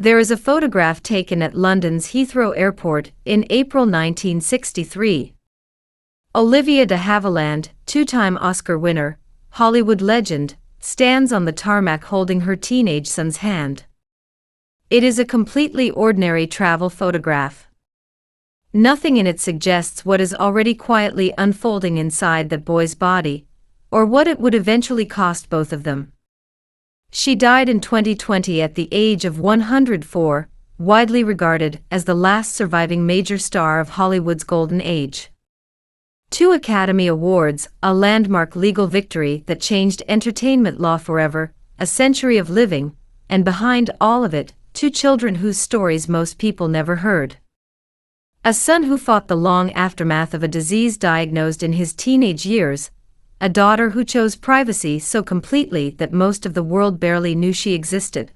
There is a photograph taken at London's Heathrow Airport in April 1963. Olivia de Havilland, two-time Oscar winner, Hollywood legend, stands on the tarmac holding her teenage son's hand. It is a completely ordinary travel photograph. Nothing in it suggests what is already quietly unfolding inside that boy's body, or what it would eventually cost both of them. She died in 2020 at the age of 104, widely regarded as the last surviving major star of Hollywood's golden age. 2 Academy Awards, a landmark legal victory that changed entertainment law forever, a century of living, and behind all of it, 2 children whose stories most people never heard. A son who fought the long aftermath of a disease diagnosed in his teenage years, a daughter who chose privacy so completely that most of the world barely knew she existed.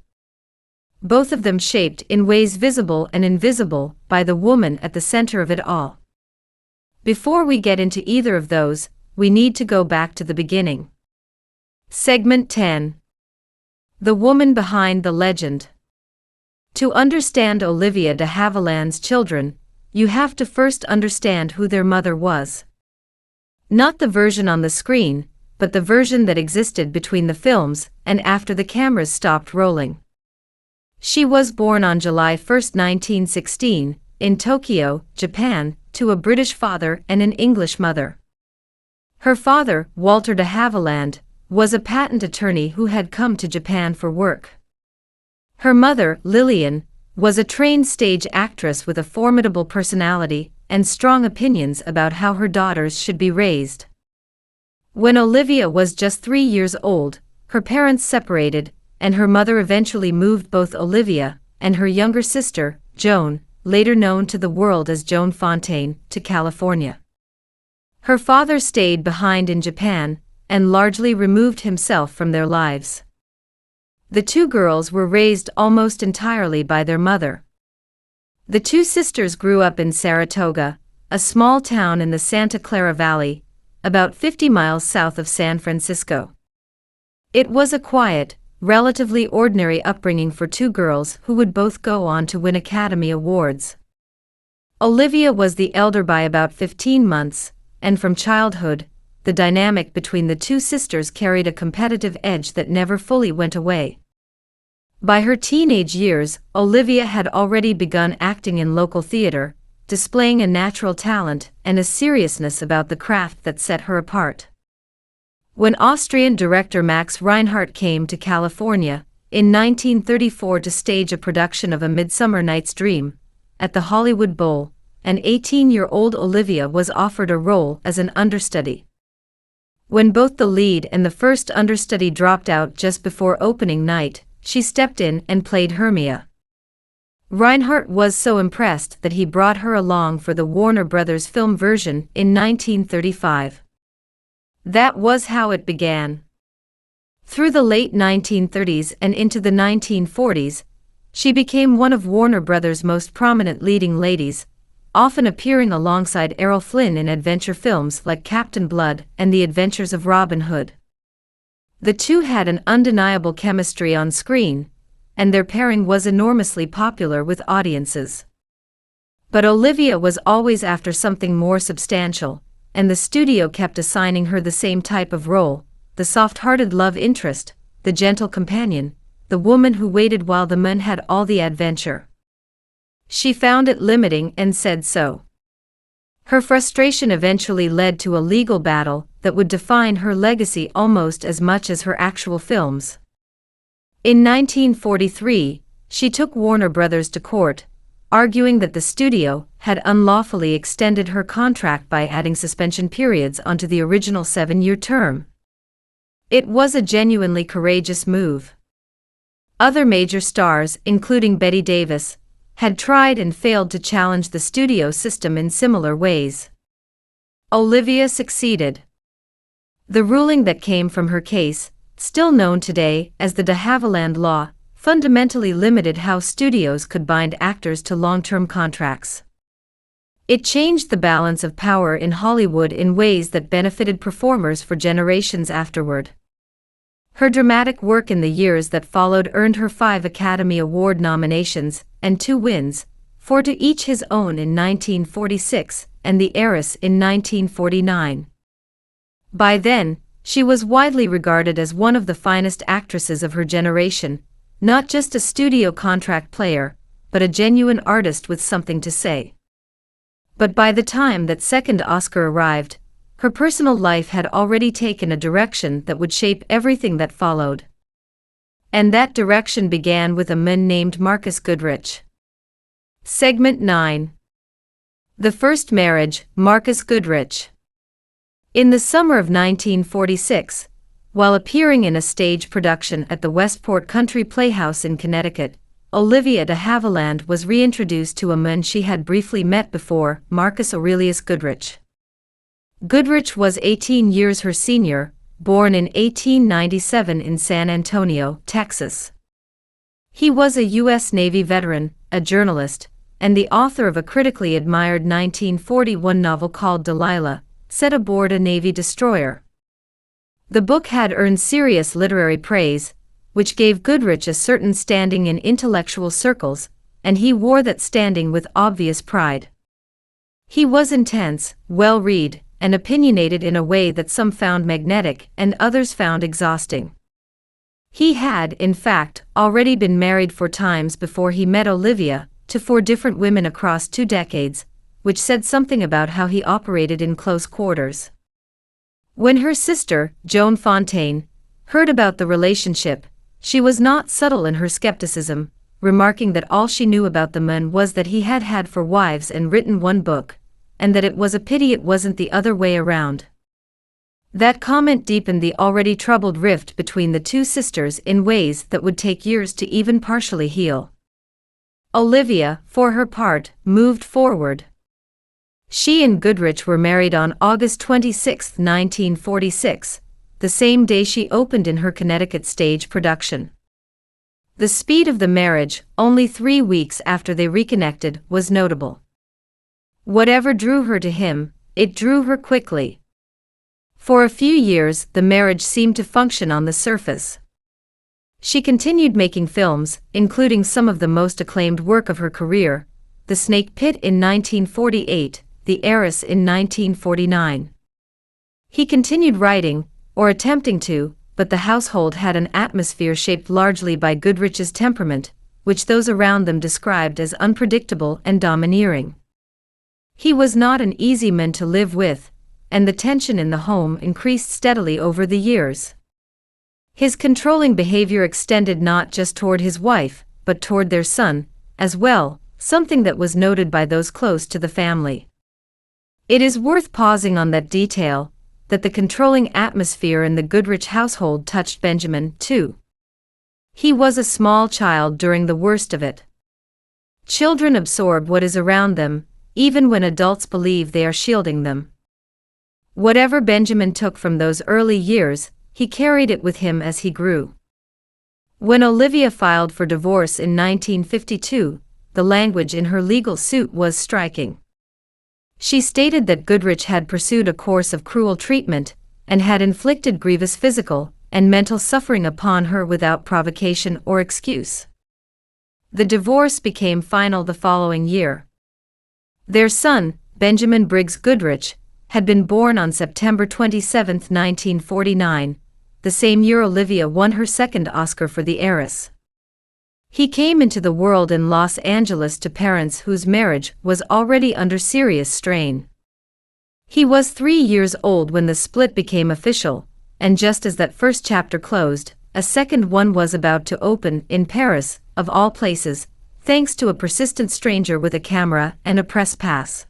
Both of them shaped in ways visible and invisible by the woman at the center of it all. Before we get into either of those, we need to go back to the beginning. Segment 10. The woman behind the legend. To understand Olivia de Havilland's children, you have to first understand who their mother was. Not the version on the screen, but the version that existed between the films and after the cameras stopped rolling. She was born on July 1, 1916, in Tokyo, Japan, to a British father and an English mother. Her father, Walter de Havilland, was a patent attorney who had come to Japan for work. Her mother, Lillian, was a trained stage actress with a formidable personality and strong opinions about how her daughters should be raised. When Olivia was just 3 years old, her parents separated, and her mother eventually moved both Olivia and her younger sister, Joan, later known to the world as Joan Fontaine, to California. Her father stayed behind in Japan and largely removed himself from their lives. The 2 girls were raised almost entirely by their mother. The 2 sisters grew up in Saratoga, a small town in the Santa Clara Valley, about 50 miles south of San Francisco. It was a quiet, relatively ordinary upbringing for 2 girls who would both go on to win Academy Awards. Olivia was the elder by about 15 months, and from childhood, the dynamic between the 2 sisters carried a competitive edge that never fully went away. By her teenage years, Olivia had already begun acting in local theater, displaying a natural talent and a seriousness about the craft that set her apart. When Austrian director Max Reinhardt came to California in 1934 to stage a production of A Midsummer Night's Dream, at the Hollywood Bowl, an 18-year-old Olivia was offered a role as an understudy. When both the lead and the first understudy dropped out just before opening night, she stepped in and played Hermia. Reinhardt was so impressed that he brought her along for the Warner Brothers film version in 1935. That was how it began. Through the late 1930s and into the 1940s, she became one of Warner Brothers' most prominent leading ladies, often appearing alongside Errol Flynn in adventure films like Captain Blood and The Adventures of Robin Hood. The 2 had an undeniable chemistry on screen, and their pairing was enormously popular with audiences. But Olivia was always after something more substantial, and the studio kept assigning her the same type of role, the soft-hearted love interest, the gentle companion, the woman who waited while the men had all the adventure. She found it limiting and said so. Her frustration eventually led to a legal battle that would define her legacy almost as much as her actual films. In 1943, she took Warner Brothers to court, arguing that the studio had unlawfully extended her contract by adding suspension periods onto the original 7-year term. It was a genuinely courageous move. Other major stars, including Bette Davis, had tried and failed to challenge the studio system in similar ways. Olivia succeeded. The ruling that came from her case, still known today as the de Havilland Law, fundamentally limited how studios could bind actors to long-term contracts. It changed the balance of power in Hollywood in ways that benefited performers for generations afterward. Her dramatic work in the years that followed earned her 5 Academy Award nominations and 2 wins, 4 to each his own in 1946 and The Heiress in 1949. By then, she was widely regarded as one of the finest actresses of her generation, not just a studio contract player, but a genuine artist with something to say. But by the time that second Oscar arrived, her personal life had already taken a direction that would shape everything that followed. And that direction began with a man named Marcus Goodrich. Segment 9. The First Marriage, Marcus Goodrich. In the summer of 1946, while appearing in a stage production at the Westport Country Playhouse in Connecticut, Olivia de Havilland was reintroduced to a man she had briefly met before, Marcus Aurelius Goodrich. Goodrich was 18 years her senior, born in 1897 in San Antonio, Texas. He was a U.S. Navy veteran, a journalist, and the author of a critically admired 1941 novel called Delilah, set aboard a Navy destroyer. The book had earned serious literary praise, which gave Goodrich a certain standing in intellectual circles, and he wore that standing with obvious pride. He was intense, well-read, and opinionated in a way that some found magnetic and others found exhausting. He had, in fact, already been married 4 times before he met Olivia, to 4 different women across 2 decades, which said something about how he operated in close quarters. When her sister, Joan Fontaine, heard about the relationship, she was not subtle in her skepticism, remarking that all she knew about the man was that he had had 4 wives and written 1 book, and that it was a pity it wasn't the other way around. That comment deepened the already troubled rift between the 2 sisters in ways that would take years to even partially heal. Olivia, for her part, moved forward. She and Goodrich were married on August 26, 1946, the same day she opened in her Connecticut stage production. The speed of the marriage, only 3 weeks after they reconnected, was notable. Whatever drew her to him, it drew her quickly. For a few years, the marriage seemed to function on the surface. She continued making films, including some of the most acclaimed work of her career, The Snake Pit in 1948, The Heiress in 1949. He continued writing, or attempting to, but the household had an atmosphere shaped largely by Goodrich's temperament, which those around them described as unpredictable and domineering. He was not an easy man to live with, and the tension in the home increased steadily over the years. His controlling behavior extended not just toward his wife, but toward their son, as well, something that was noted by those close to the family. It is worth pausing on that detail, that the controlling atmosphere in the Goodrich household touched Benjamin, too. He was a small child during the worst of it. Children absorb what is around them, even when adults believe they are shielding them. Whatever Benjamin took from those early years, he carried it with him as he grew. When Olivia filed for divorce in 1952, the language in her legal suit was striking. She stated that Goodrich had pursued a course of cruel treatment, and had inflicted grievous physical and mental suffering upon her without provocation or excuse. The divorce became final the following year. Their son, Benjamin Briggs Goodrich, had been born on September 27, 1949, the same year Olivia won her second Oscar for The Heiress. He came into the world in Los Angeles to parents whose marriage was already under serious strain. He was 3 years old when the split became official, and just as that first chapter closed, a second one was about to open in Paris, of all places, thanks to a persistent stranger with a camera and a press pass.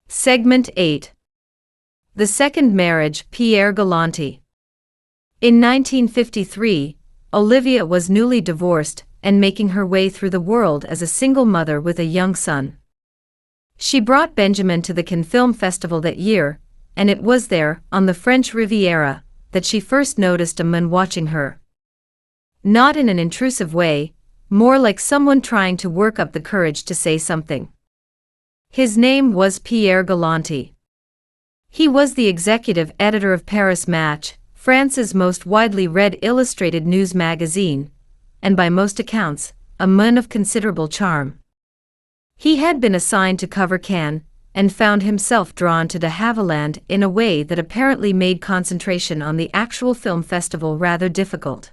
Segment 8. The Second Marriage, Pierre Galanti. In 1953, Olivia was newly divorced and making her way through the world as a single mother with a young son. She brought Benjamin to the Cannes Film Festival that year, and it was there, on the French Riviera, that she first noticed a man watching her. Not in an intrusive way, more like someone trying to work up the courage to say something. His name was Pierre Galanti. He was the executive editor of Paris Match, France's most widely read illustrated news magazine, and by most accounts, a man of considerable charm. He had been assigned to cover Cannes, and found himself drawn to de Havilland in a way that apparently made concentration on the actual film festival rather difficult.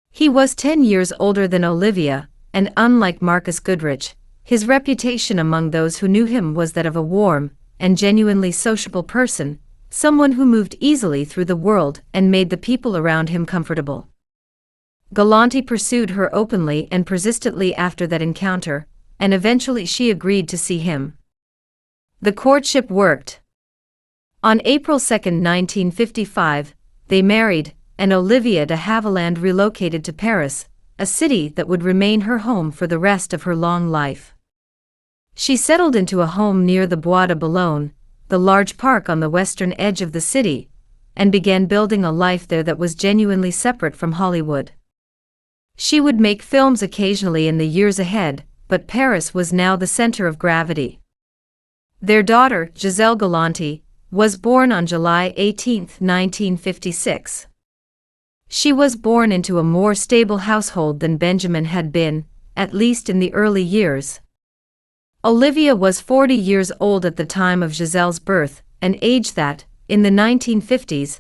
He was 10 years older than Olivia, and unlike Marcus Goodrich, his reputation among those who knew him was that of a warm and genuinely sociable person, someone who moved easily through the world and made the people around him comfortable. Galante pursued her openly and persistently after that encounter, and eventually she agreed to see him. The courtship worked. On April 2, 1955, they married, and Olivia de Havilland relocated to Paris, a city that would remain her home for the rest of her long life. She settled into a home near the Bois de Boulogne, the large park on the western edge of the city, and began building a life there that was genuinely separate from Hollywood. She would make films occasionally in the years ahead, but Paris was now the center of gravity. Their daughter, Giselle Galante, was born on July 18, 1956. She was born into a more stable household than Benjamin had been, at least in the early years. Olivia was 40 years old at the time of Giselle's birth, an age that, in the 1950s,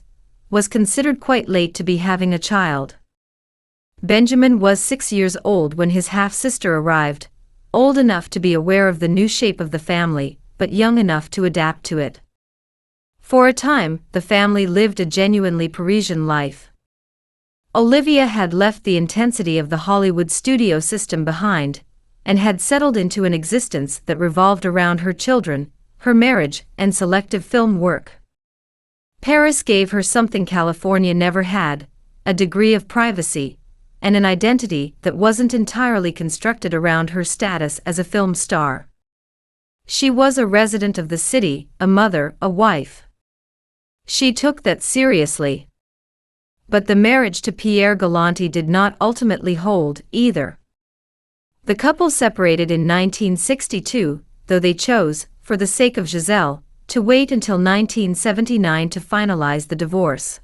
was considered quite late to be having a child. Benjamin was 6 years old when his half-sister arrived, old enough to be aware of the new shape of the family, but young enough to adapt to it. For a time, the family lived a genuinely Parisian life. Olivia had left the intensity of the Hollywood studio system behind, and had settled into an existence that revolved around her children, her marriage, and selective film work. Paris gave her something California never had, a degree of privacy, and an identity that wasn't entirely constructed around her status as a film star. She was a resident of the city, a mother, a wife. She took that seriously. But the marriage to Pierre Galante did not ultimately hold, either. The couple separated in 1962, though they chose, for the sake of Giselle, to wait until 1979 to finalize the divorce.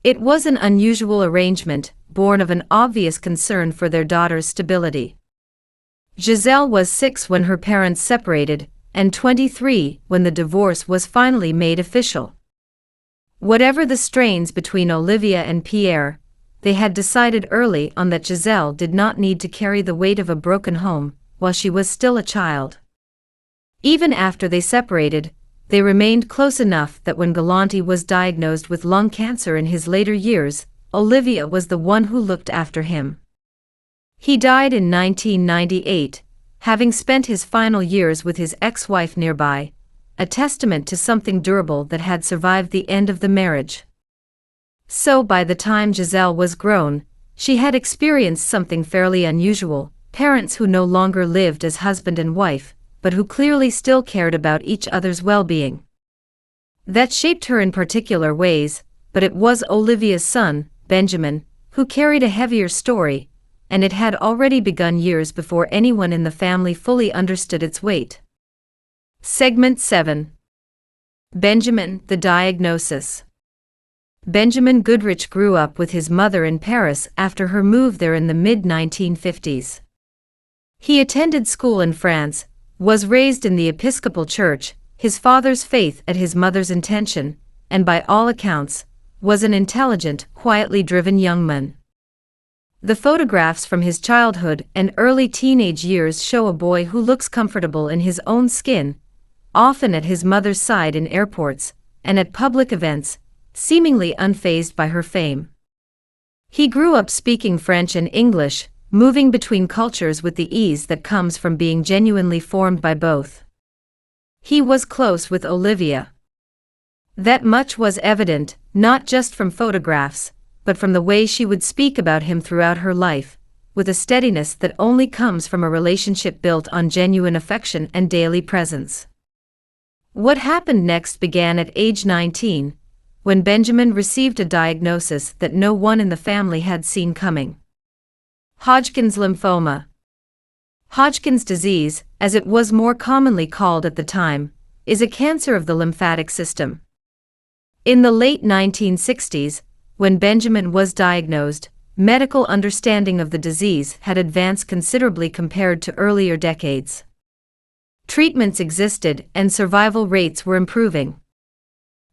It was an unusual arrangement, born of an obvious concern for their daughter's stability. Giselle was 6 when her parents separated, and 23 when the divorce was finally made official. Whatever the strains between Olivia and Pierre, they had decided early on that Giselle did not need to carry the weight of a broken home while she was still a child. Even after they separated, they remained close enough that when Galante was diagnosed with lung cancer in his later years, Olivia was the one who looked after him. He died in 1998, having spent his final years with his ex-wife nearby, a testament to something durable that had survived the end of the marriage. So by the time Giselle was grown, she had experienced something fairly unusual, parents who no longer lived as husband and wife, but who clearly still cared about each other's well-being. That shaped her in particular ways, but it was Olivia's son, Benjamin, who carried a heavier story, and it had already begun years before anyone in the family fully understood its weight. Segment 7. Benjamin, the diagnosis. Benjamin Goodrich grew up with his mother in Paris after her move there in the mid-1950s. He attended school in France, was raised in the Episcopal Church, his father's faith at his mother's intention, and by all accounts, was an intelligent, quietly driven young man. The photographs from his childhood and early teenage years show a boy who looks comfortable in his own skin, often at his mother's side in airports and at public events, seemingly unfazed by her fame. He grew up speaking French and English, moving between cultures with the ease that comes from being genuinely formed by both. He was close with Olivia. That much was evident, not just from photographs, but from the way she would speak about him throughout her life, with a steadiness that only comes from a relationship built on genuine affection and daily presence. What happened next began at age 19, when Benjamin received a diagnosis that no one in the family had seen coming. Hodgkin's lymphoma. Hodgkin's disease, as it was more commonly called at the time, is a cancer of the lymphatic system. In the late 1960s, when Benjamin was diagnosed, medical understanding of the disease had advanced considerably compared to earlier decades. Treatments existed and survival rates were improving.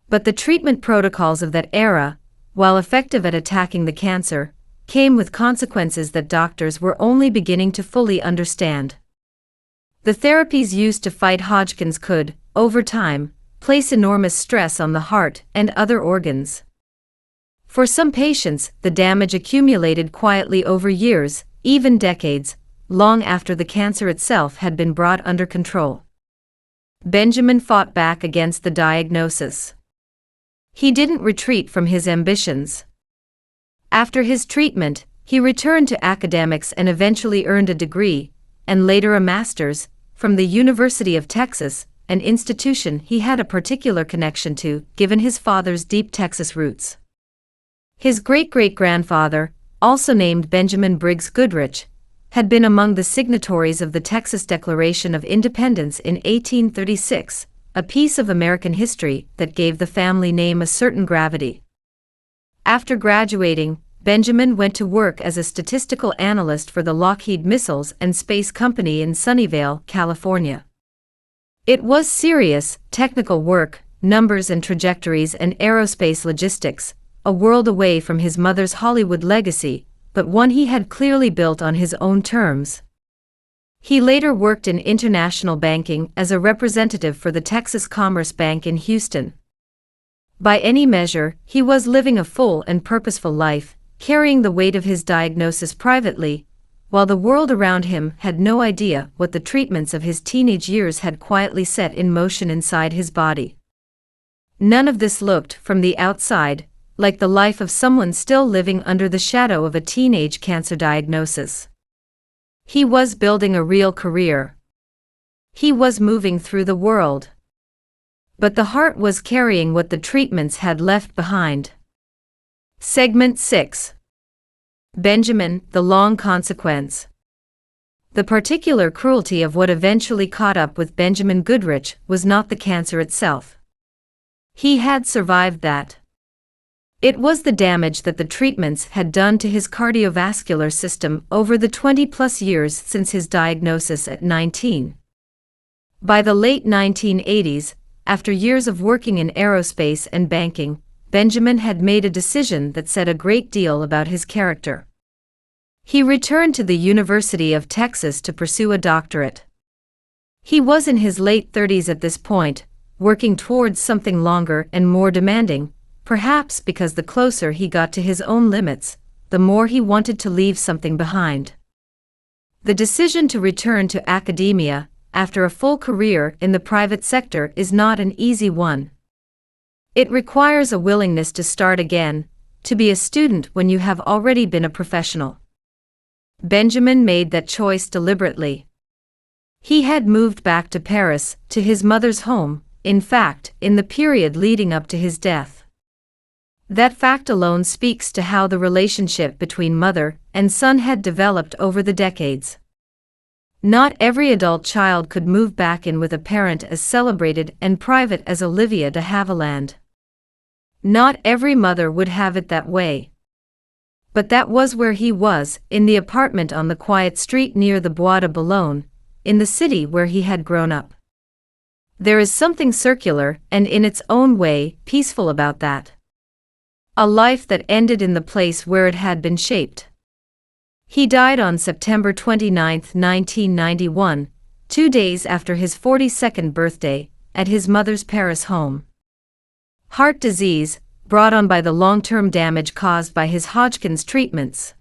But the treatment protocols of that era, while effective at attacking the cancer, came with consequences that doctors were only beginning to fully understand. The therapies used to fight Hodgkin's could, over time, place enormous stress on the heart and other organs. For some patients, the damage accumulated quietly over years, even decades, long after the cancer itself had been brought under control. Benjamin fought back against the diagnosis. He didn't retreat from his ambitions. After his treatment, he returned to academics and eventually earned a degree, and later a master's, from the University of Texas, an institution he had a particular connection to, given his father's deep Texas roots. His great-great-grandfather, also named Benjamin Briggs Goodrich, had been among the signatories of the Texas Declaration of Independence in 1836, a piece of American history that gave the family name a certain gravity. After graduating, Benjamin went to work as a statistical analyst for the Lockheed Missiles and Space Company in Sunnyvale, California. It was serious, technical work, numbers and trajectories and aerospace logistics, a world away from his mother's Hollywood legacy, but one he had clearly built on his own terms. He later worked in international banking as a representative for the Texas Commerce Bank in Houston. By any measure, he was living a full and purposeful life, carrying the weight of his diagnosis privately, while the world around him had no idea what the treatments of his teenage years had quietly set in motion inside his body. None of this looked, from the outside, like the life of someone still living under the shadow of a teenage cancer diagnosis. He was building a real career. He was moving through the world. But the heart was carrying what the treatments had left behind. Segment 6. Benjamin, the long consequence. The particular cruelty of what eventually caught up with Benjamin Goodrich was not the cancer itself. He had survived that. It was the damage that the treatments had done to his cardiovascular system over the 20-plus years since his diagnosis at 19. By the late 1980s, after years of working in aerospace and banking, Benjamin had made a decision that said a great deal about his character. He returned to the University of Texas to pursue a doctorate. He was in his late 30s at this point, working towards something longer and more demanding, perhaps because the closer he got to his own limits, the more he wanted to leave something behind. The decision to return to academia, after a full career in the private sector, is not an easy one. It requires a willingness to start again, to be a student when you have already been a professional. Benjamin made that choice deliberately. He had moved back to Paris, to his mother's home, in fact, in the period leading up to his death. That fact alone speaks to how the relationship between mother and son had developed over the decades. Not every adult child could move back in with a parent as celebrated and private as Olivia de Havilland. Not every mother would have it that way. But that was where he was, in the apartment on the quiet street near the Bois de Boulogne, in the city where he had grown up. There is something circular and, in its own way, peaceful about that. A life that ended in the place where it had been shaped. He died on September 29, 1991, 2 days after his 42nd birthday, at his mother's Paris home. Heart disease, brought on by the long-term damage caused by his Hodgkin's treatments.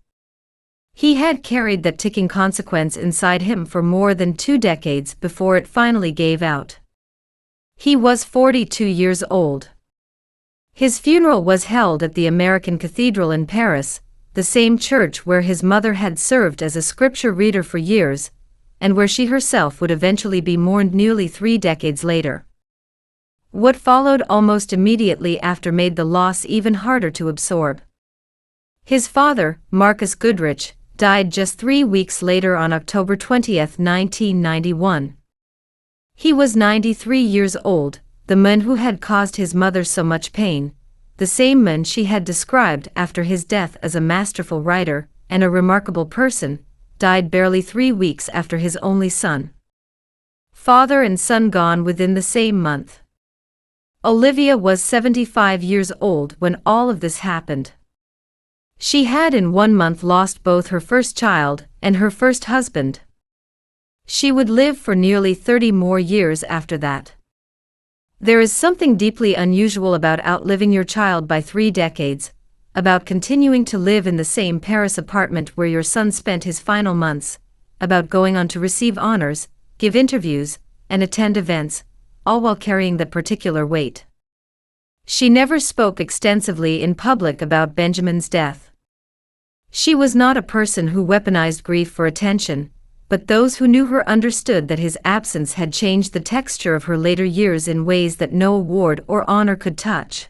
He had carried that ticking consequence inside him for more than 2 decades before it finally gave out. He was 42 years old. His funeral was held at the American Cathedral in Paris, the same church where his mother had served as a scripture reader for years, and where she herself would eventually be mourned nearly 3 decades later. What followed almost immediately after made the loss even harder to absorb. His father, Marcus Goodrich, died just 3 weeks later on October 20, 1991. He was 93 years old, the man who had caused his mother so much pain, the same man she had described after his death as a masterful writer and a remarkable person, died barely 3 weeks after his only son. Father and son gone within the same month. Olivia was 75 years old when all of this happened. She had in 1 month lost both her first child and her first husband. She would live for nearly 30 more years after that. There is something deeply unusual about outliving your child by 3 decades, about continuing to live in the same Paris apartment where your son spent his final months, about going on to receive honors, give interviews, and attend events, all while carrying that particular weight. She never spoke extensively in public about Benjamin's death. She was not a person who weaponized grief for attention, but those who knew her understood that his absence had changed the texture of her later years in ways that no award or honor could touch.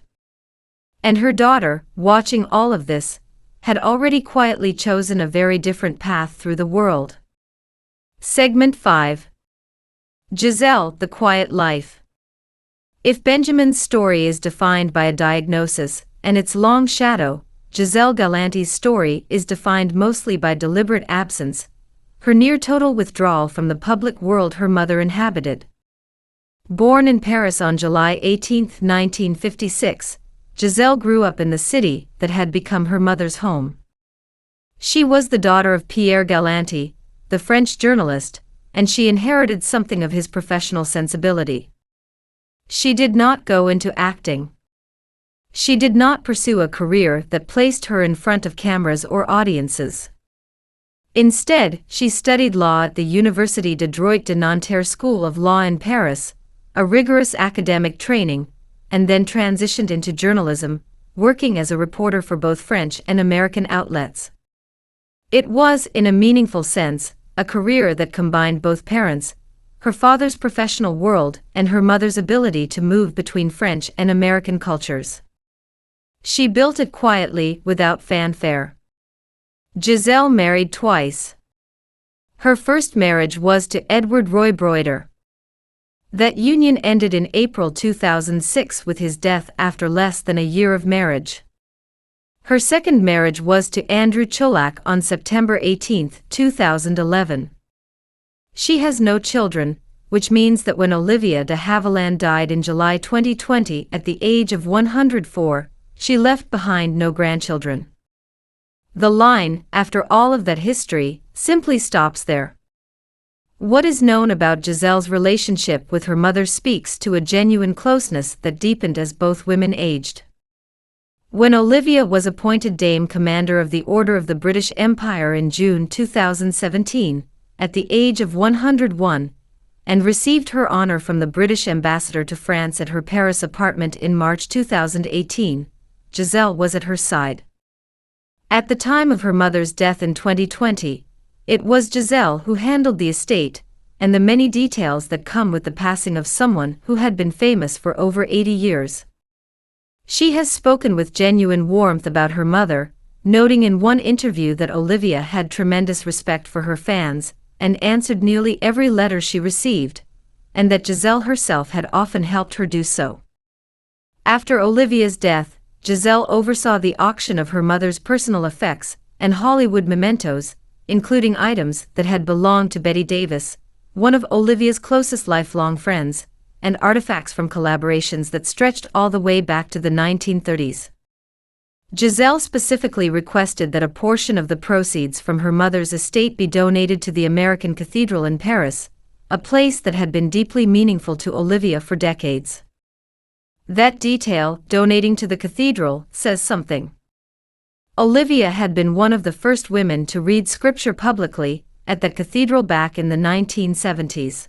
And her daughter, watching all of this, had already quietly chosen a very different path through the world. Segment 5. Giselle, the Quiet Life. If Benjamin's story is defined by a diagnosis and its long shadow, Giselle Galanti's story is defined mostly by deliberate absence, her near-total withdrawal from the public world her mother inhabited. Born in Paris on July 18, 1956, Giselle grew up in the city that had become her mother's home. She was the daughter of Pierre Galanti, the French journalist, and she inherited something of his professional sensibility. She did not go into acting. She did not pursue a career that placed her in front of cameras or audiences. Instead, she studied law at the Université de Droit de Nanterre School of Law in Paris, a rigorous academic training, and then transitioned into journalism, working as a reporter for both French and American outlets. It was, in a meaningful sense, a career that combined both parents, her father's professional world and her mother's ability to move between French and American cultures. She built it quietly, without fanfare. Giselle married twice. Her first marriage was to Edward Roy Broider. That union ended in April 2006 with his death after less than a year of marriage. Her second marriage was to Andrew Cholak on September 18, 2011. She has no children, which means that when Olivia de Havilland died in July 2020 at the age of 104, she left behind no grandchildren. The line, after all of that history, simply stops there. What is known about Giselle's relationship with her mother speaks to a genuine closeness that deepened as both women aged. When Olivia was appointed Dame Commander of the Order of the British Empire in June 2017, at the age of 101, and received her honor from the British ambassador to France at her Paris apartment in March 2018, Giselle was at her side. At the time of her mother's death in 2020, it was Giselle who handled the estate and the many details that come with the passing of someone who had been famous for over 80 years. She has spoken with genuine warmth about her mother, noting in one interview that Olivia had tremendous respect for her fans and answered nearly every letter she received, and that Giselle herself had often helped her do so. After Olivia's death, Giselle oversaw the auction of her mother's personal effects and Hollywood mementos, including items that had belonged to Bette Davis, one of Olivia's closest lifelong friends, and artifacts from collaborations that stretched all the way back to the 1930s. Giselle specifically requested that a portion of the proceeds from her mother's estate be donated to the American Cathedral in Paris, a place that had been deeply meaningful to Olivia for decades. That detail, donating to the cathedral, says something. Olivia had been one of the first women to read scripture publicly at the cathedral back in the 1970s.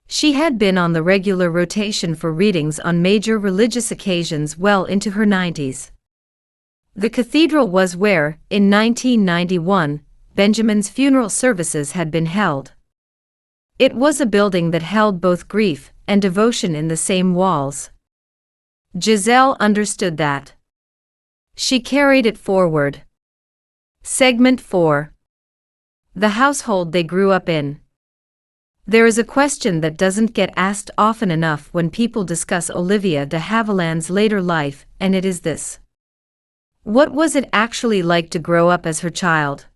She had been on the regular rotation for readings on major religious occasions well into her 90s. The cathedral was where, in 1991, Benjamin's funeral services had been held. It was a building that held both grief and devotion in the same walls. Giselle understood that. She carried it forward. Segment 4. The household they grew up in. There is a question that doesn't get asked often enough when people discuss Olivia de Havilland's later life, and it is this. What was it actually like to grow up as her child?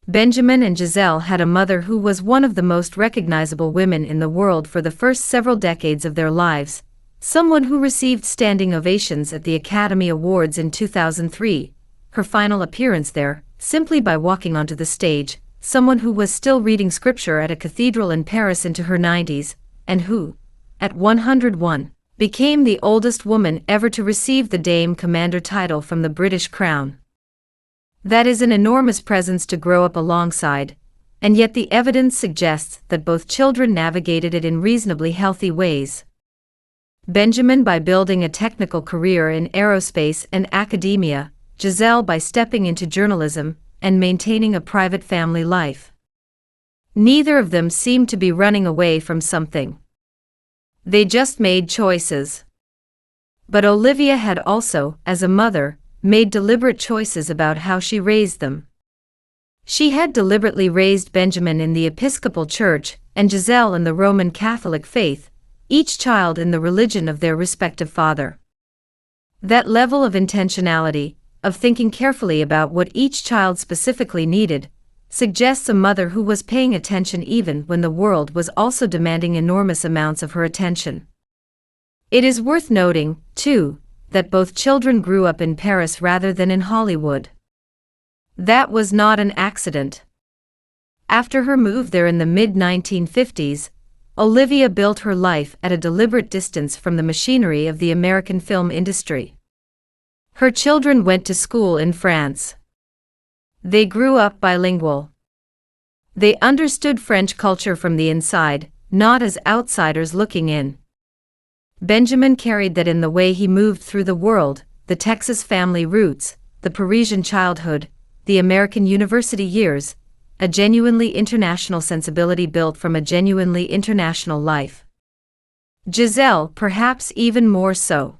Benjamin and Giselle had a mother who was one of the most recognizable women in the world for the first several decades of their lives, someone who received standing ovations at the Academy Awards in 2003, her final appearance there, simply by walking onto the stage, someone who was still reading scripture at a cathedral in Paris into her 90s, and who, at 101, became the oldest woman ever to receive the Dame Commander title from the British Crown. That is an enormous presence to grow up alongside, and yet the evidence suggests that both children navigated it in reasonably healthy ways. Benjamin by building a technical career in aerospace and academia, Giselle by stepping into journalism and maintaining a private family life. Neither of them seemed to be running away from something. They just made choices. But Olivia had also, as a mother, made deliberate choices about how she raised them. She had deliberately raised Benjamin in the Episcopal Church and Giselle in the Roman Catholic faith, each child in the religion of their respective father. That level of intentionality, of thinking carefully about what each child specifically needed, suggests a mother who was paying attention even when the world was also demanding enormous amounts of her attention. It is worth noting, too, that both children grew up in Paris rather than in Hollywood. That was not an accident. After her move there in the mid-1950s, Olivia built her life at a deliberate distance from the machinery of the American film industry. Her children went to school in France. They grew up bilingual. They understood French culture from the inside, not as outsiders looking in. Benjamin carried that in the way he moved through the world, the Texas family roots, the Parisian childhood, the American university years, a genuinely international sensibility built from a genuinely international life. Giselle, perhaps even more so.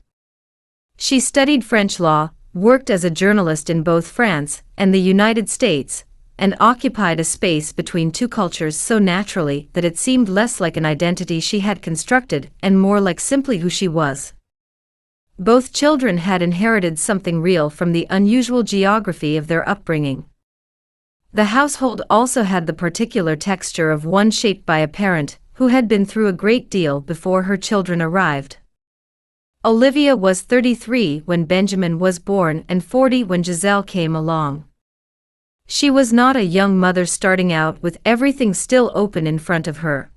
She studied French law, worked as a journalist in both France and the United States, and occupied a space between two cultures so naturally that it seemed less like an identity she had constructed and more like simply who she was. Both children had inherited something real from the unusual geography of their upbringing. The household also had the particular texture of one shaped by a parent who had been through a great deal before her children arrived. Olivia was 33 when Benjamin was born and 40 when Giselle came along. She was not a young mother starting out with everything still open in front of her.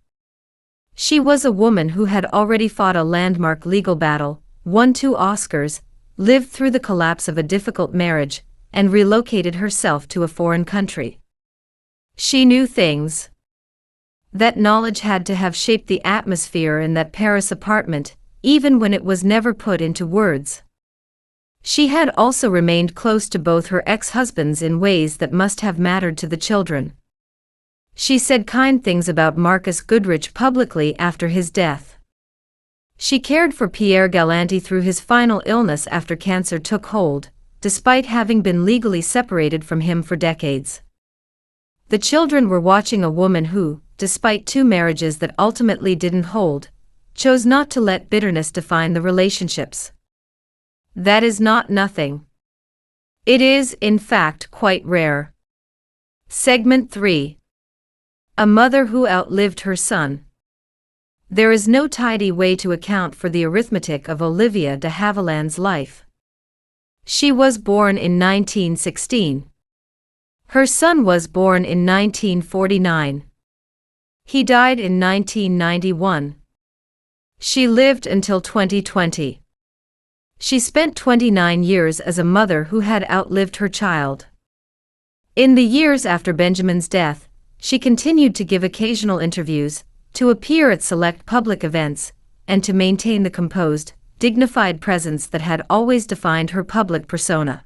She was a woman who had already fought a landmark legal battle, won 2 Oscars, lived through the collapse of a difficult marriage, and relocated herself to a foreign country. She knew things. That knowledge had to have shaped the atmosphere in that Paris apartment, even when it was never put into words. She had also remained close to both her ex-husbands in ways that must have mattered to the children. She said kind things about Marcus Goodrich publicly after his death. She cared for Pierre Galanti through his final illness after cancer took hold, despite having been legally separated from him for decades. The children were watching a woman who, despite 2 marriages that ultimately didn't hold, chose not to let bitterness define the relationships. That is not nothing. It is, in fact, quite rare. Segment 3. A mother who outlived her son. There is no tidy way to account for the arithmetic of Olivia de Havilland's life. She was born in 1916. Her son was born in 1949. He died in 1991. She lived until 2020. She spent 29 years as a mother who had outlived her child. In the years after Benjamin's death, she continued to give occasional interviews, to appear at select public events, and to maintain the composed, dignified presence that had always defined her public persona.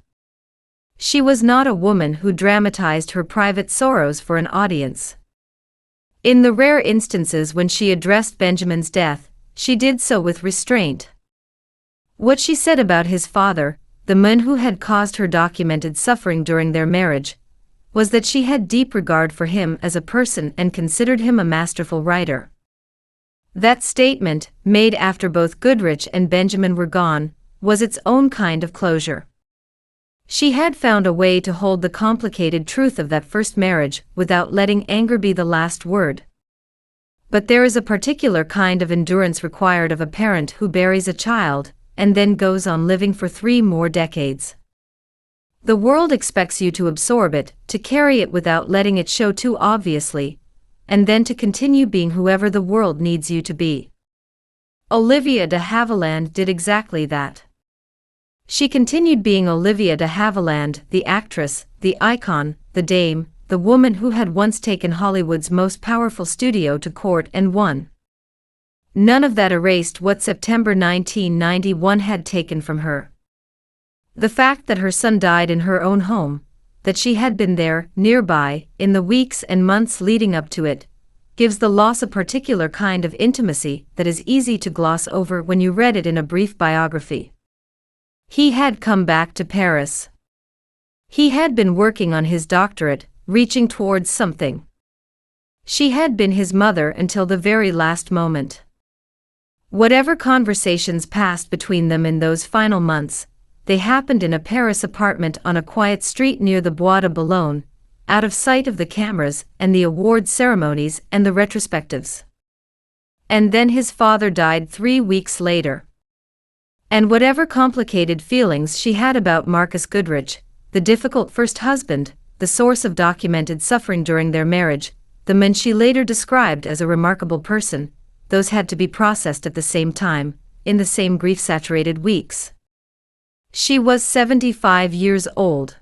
She was not a woman who dramatized her private sorrows for an audience. In the rare instances when she addressed Benjamin's death, she did so with restraint. What she said about his father, the man who had caused her documented suffering during their marriage, was that she had deep regard for him as a person and considered him a masterful writer. That statement, made after both Goodrich and Benjamin were gone, was its own kind of closure. She had found a way to hold the complicated truth of that first marriage without letting anger be the last word. But there is a particular kind of endurance required of a parent who buries a child, and then goes on living for 3 more decades. The world expects you to absorb it, to carry it without letting it show too obviously, and then to continue being whoever the world needs you to be. Olivia de Havilland did exactly that. She continued being Olivia de Havilland, the actress, the icon, the dame, the woman who had once taken Hollywood's most powerful studio to court and won. None of that erased what September 1991 had taken from her. The fact that her son died in her own home, that she had been there, nearby, in the weeks and months leading up to it, gives the loss a particular kind of intimacy that is easy to gloss over when you read it in a brief biography. He had come back to Paris. He had been working on his doctorate, reaching towards something. She had been his mother until the very last moment. Whatever conversations passed between them in those final months, they happened in a Paris apartment on a quiet street near the Bois de Boulogne, out of sight of the cameras and the award ceremonies and the retrospectives. And then his father died 3 weeks later. And whatever complicated feelings she had about Marcus Goodrich, the difficult first husband, the source of documented suffering during their marriage, the man she later described as a remarkable person, those had to be processed at the same time, in the same grief-saturated weeks. She was 75 years old.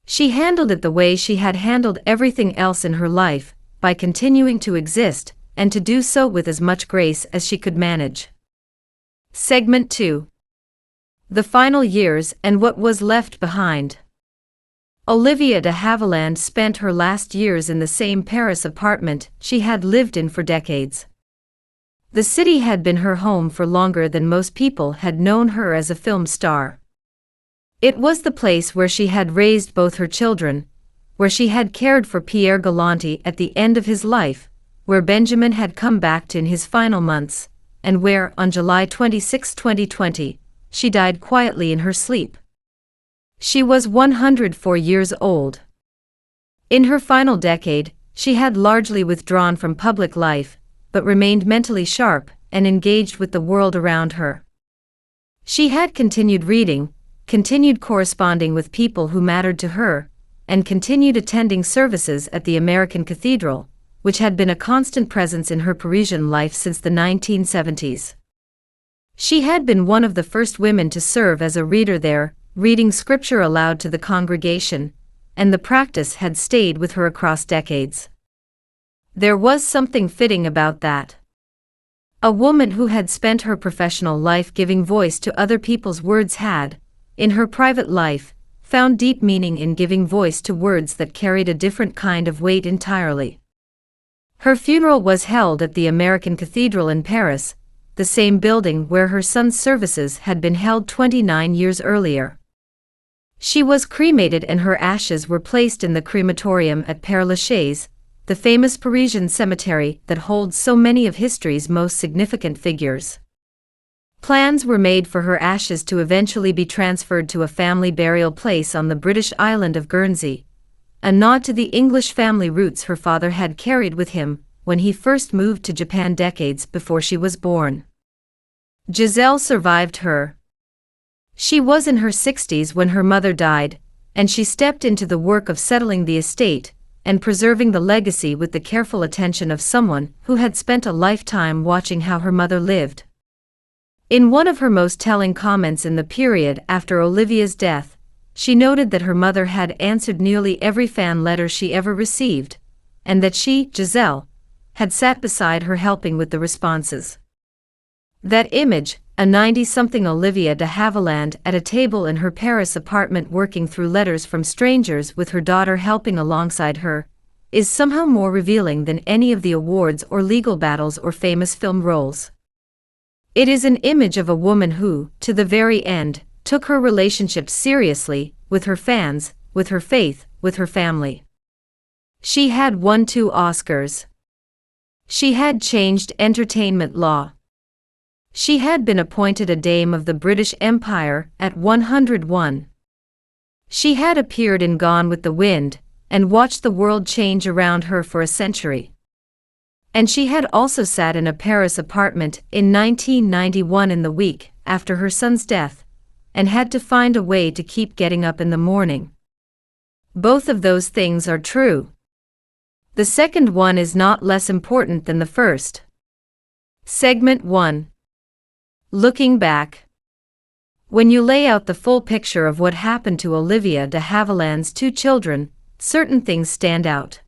She handled it the way she had handled everything else in her life, by continuing to exist, and to do so with as much grace as she could manage. Segment 2. The final years and what was left behind. Olivia de Havilland spent her last years in the same Paris apartment she had lived in for decades. The city had been her home for longer than most people had known her as a film star. It was the place where she had raised both her children, where she had cared for Pierre Galanti at the end of his life, where Benjamin had come back to in his final months, and where, on July 26, 2020, she died quietly in her sleep. She was 104 years old. In her final decade, she had largely withdrawn from public life, but remained mentally sharp and engaged with the world around her. She had continued reading, continued corresponding with people who mattered to her, and continued attending services at the American Cathedral, which had been a constant presence in her Parisian life since the 1970s. She had been one of the first women to serve as a reader there, reading scripture aloud to the congregation, and the practice had stayed with her across decades. There was something fitting about that. A woman who had spent her professional life giving voice to other people's words had, in her private life, found deep meaning in giving voice to words that carried a different kind of weight entirely. Her funeral was held at the American Cathedral in Paris, the same building where her son's services had been held 29 years earlier. She was cremated and her ashes were placed in the crematorium at Père Lachaise, the famous Parisian cemetery that holds so many of history's most significant figures. Plans were made for her ashes to eventually be transferred to a family burial place on the British island of Guernsey, a nod to the English family roots her father had carried with him when he first moved to Japan decades before she was born. Giselle survived her. She was in her 60s when her mother died, and she stepped into the work of settling the estate and preserving the legacy with the careful attention of someone who had spent a lifetime watching how her mother lived. In one of her most telling comments in the period after Olivia's death, she noted that her mother had answered nearly every fan letter she ever received, and that she, Giselle, had sat beside her helping with the responses. That image, a 90-something Olivia de Havilland at a table in her Paris apartment working through letters from strangers with her daughter helping alongside her, is somehow more revealing than any of the awards or legal battles or famous film roles. It is an image of a woman who, to the very end, took her relationships seriously, with her fans, with her faith, with her family. She had won 2 Oscars. She had changed entertainment law. She had been appointed a Dame of the British Empire at 101. She had appeared in Gone with the Wind, and watched the world change around her for a century. And she had also sat in a Paris apartment in 1991 in the week after her son's death, and had to find a way to keep getting up in the morning. Both of those things are true. The second one is not less important than the first. Segment 1. Looking back. When you lay out the full picture of what happened to Olivia de Havilland's 2 children, certain things stand out.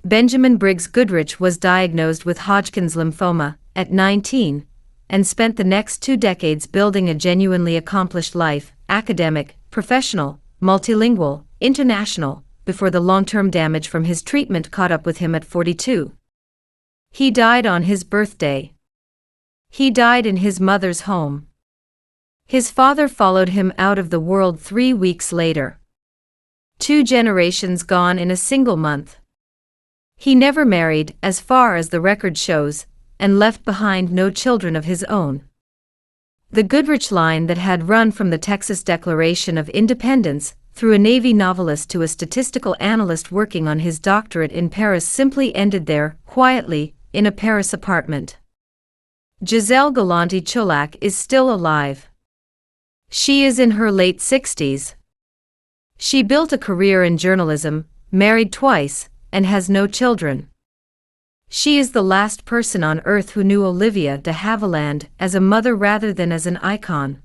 Benjamin Briggs Goodrich was diagnosed with Hodgkin's lymphoma at 19, and spent the next 2 decades building a genuinely accomplished life, academic, professional, multilingual, international, before the long-term damage from his treatment caught up with him at 42. He died on his birthday. He died in his mother's home. His father followed him out of the world 3 weeks later. 2 generations gone in a single month. He never married, as far as the record shows, and left behind no children of his own. The Goodrich line that had run from the Texas Declaration of Independence, through a Navy novelist to a statistical analyst working on his doctorate in Paris, simply ended there, quietly, in a Paris apartment. Giselle Galante-Cholac is still alive. She is in her late 60s. She built a career in journalism, married twice, and has no children. She is the last person on earth who knew Olivia de Havilland as a mother rather than as an icon.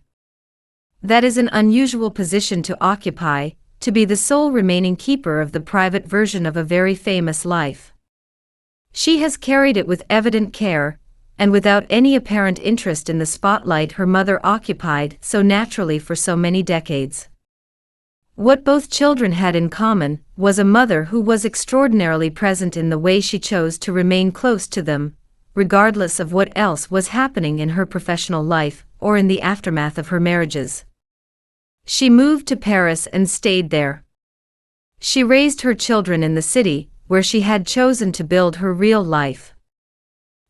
That is an unusual position to occupy, to be the sole remaining keeper of the private version of a very famous life. She has carried it with evident care, and without any apparent interest in the spotlight her mother occupied so naturally for so many decades. What both children had in common was a mother who was extraordinarily present in the way she chose to remain close to them, regardless of what else was happening in her professional life or in the aftermath of her marriages. She moved to Paris and stayed there. She raised her children in the city, where she had chosen to build her real life.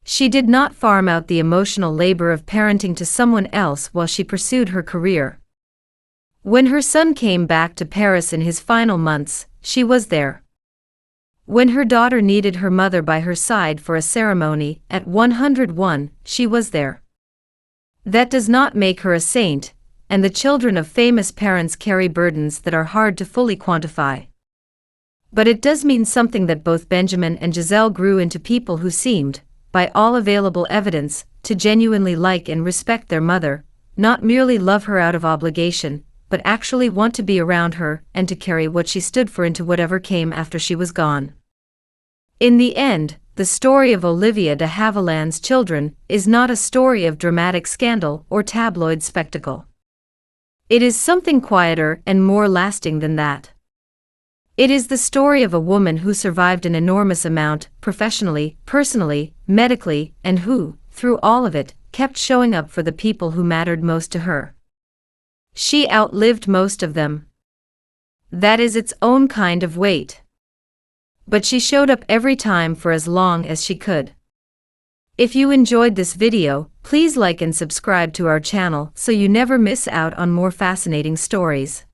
She did not farm out the emotional labor of parenting to someone else while she pursued her career. When her son came back to Paris in his final months, she was there. When her daughter needed her mother by her side for a ceremony at 101, she was there. That does not make her a saint, and the children of famous parents carry burdens that are hard to fully quantify. But it does mean something that both Benjamin and Giselle grew into people who seemed, by all available evidence, to genuinely like and respect their mother, not merely love her out of obligation, but actually want to be around her and to carry what she stood for into whatever came after she was gone. In the end, the story of Olivia de Havilland's children is not a story of dramatic scandal or tabloid spectacle. It is something quieter and more lasting than that. It is the story of a woman who survived an enormous amount, professionally, personally, medically, and who, through all of it, kept showing up for the people who mattered most to her. She outlived most of them. That is its own kind of weight. But she showed up every time for as long as she could. If you enjoyed this video, please like and subscribe to our channel so you never miss out on more fascinating stories.